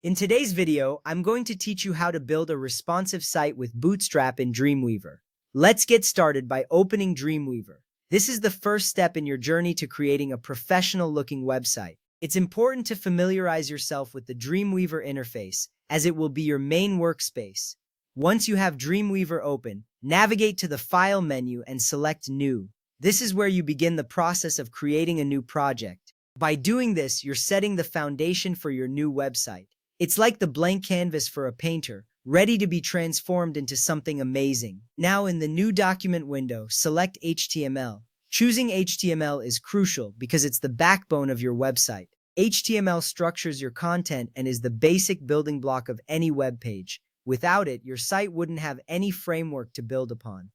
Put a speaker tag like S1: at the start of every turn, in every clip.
S1: In today's video, I'm going to teach you how to build a responsive site with Bootstrap in Dreamweaver. Let's get started by opening Dreamweaver. This is the first step in your journey to creating a professional-looking website. It's important to familiarize yourself with the Dreamweaver interface, as it will be your main workspace. Once you have Dreamweaver open, navigate to the File menu and select New. This is where you begin the process of creating a new project. By doing this, you're setting the foundation for your new website. It's like the blank canvas for a painter, ready to be transformed into something amazing. Now in the New Document window, select HTML. Choosing HTML is crucial because it's the backbone of your website. HTML structures your content and is the basic building block of any web page. Without it, your site wouldn't have any framework to build upon.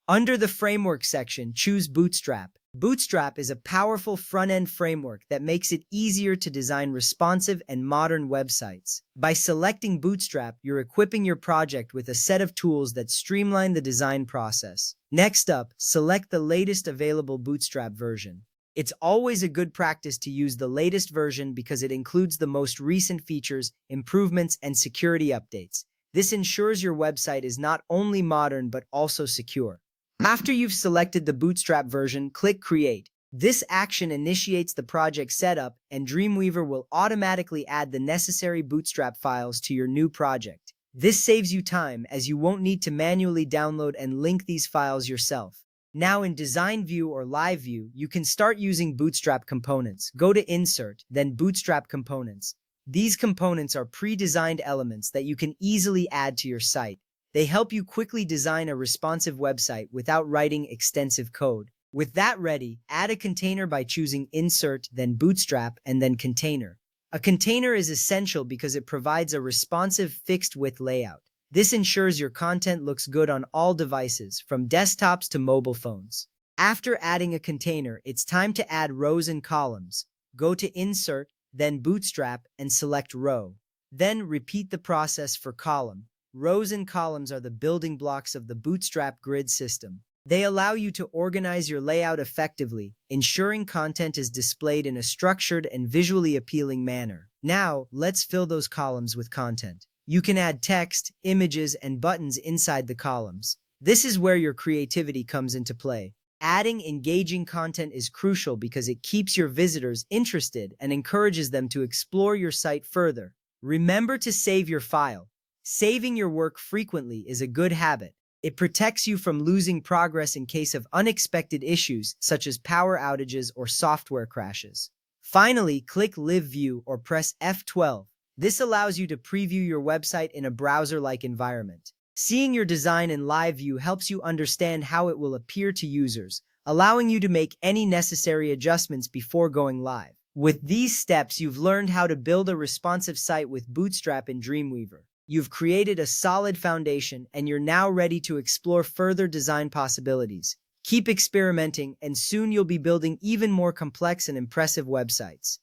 S1: Under the Framework section, choose Bootstrap. Bootstrap is a powerful front-end framework that makes it easier to design responsive and modern websites. By selecting Bootstrap, you're equipping your project with a set of tools that streamline the design process. Next up, select the latest available Bootstrap version. It's always a good practice to use the latest version because it includes the most recent features, improvements, and security updates. This ensures your website is not only modern but also secure. After you've selected the Bootstrap version, click Create. This action initiates the project setup, and Dreamweaver will automatically add the necessary Bootstrap files to your new project. This saves you time, as you won't need to manually download and link these files yourself. Now in Design View or Live View, you can start using Bootstrap components. Go to Insert, then Bootstrap Components. These components are pre-designed elements that you can easily add to your site. They help you quickly design a responsive website without writing extensive code. With that ready, add a container by choosing Insert, then Bootstrap, and then Container. A container is essential because it provides a responsive fixed-width layout. This ensures your content looks good on all devices, from desktops to mobile phones. After adding a container, it's time to add rows and columns. Go to Insert, then Bootstrap, and select Row. Then repeat the process for column. Rows and columns are the building blocks of the Bootstrap grid system. They allow you to organize your layout effectively, ensuring content is displayed in a structured and visually appealing manner. Now, let's fill those columns with content. You can add text, images, and buttons inside the columns. This is where your creativity comes into play. Adding engaging content is crucial because it keeps your visitors interested and encourages them to explore your site further. Remember to save your file. Saving your work frequently is a good habit. It protects you from losing progress in case of unexpected issues such as power outages or software crashes. Finally, click Live View or press F12. This allows you to preview your website in a browser-like environment. Seeing your design in live view helps you understand how it will appear to users, allowing you to make any necessary adjustments before going live. With these steps, you've learned how to build a responsive site with Bootstrap in Dreamweaver. You've created a solid foundation, and you're now ready to explore further design possibilities. Keep experimenting, and soon you'll be building even more complex and impressive websites.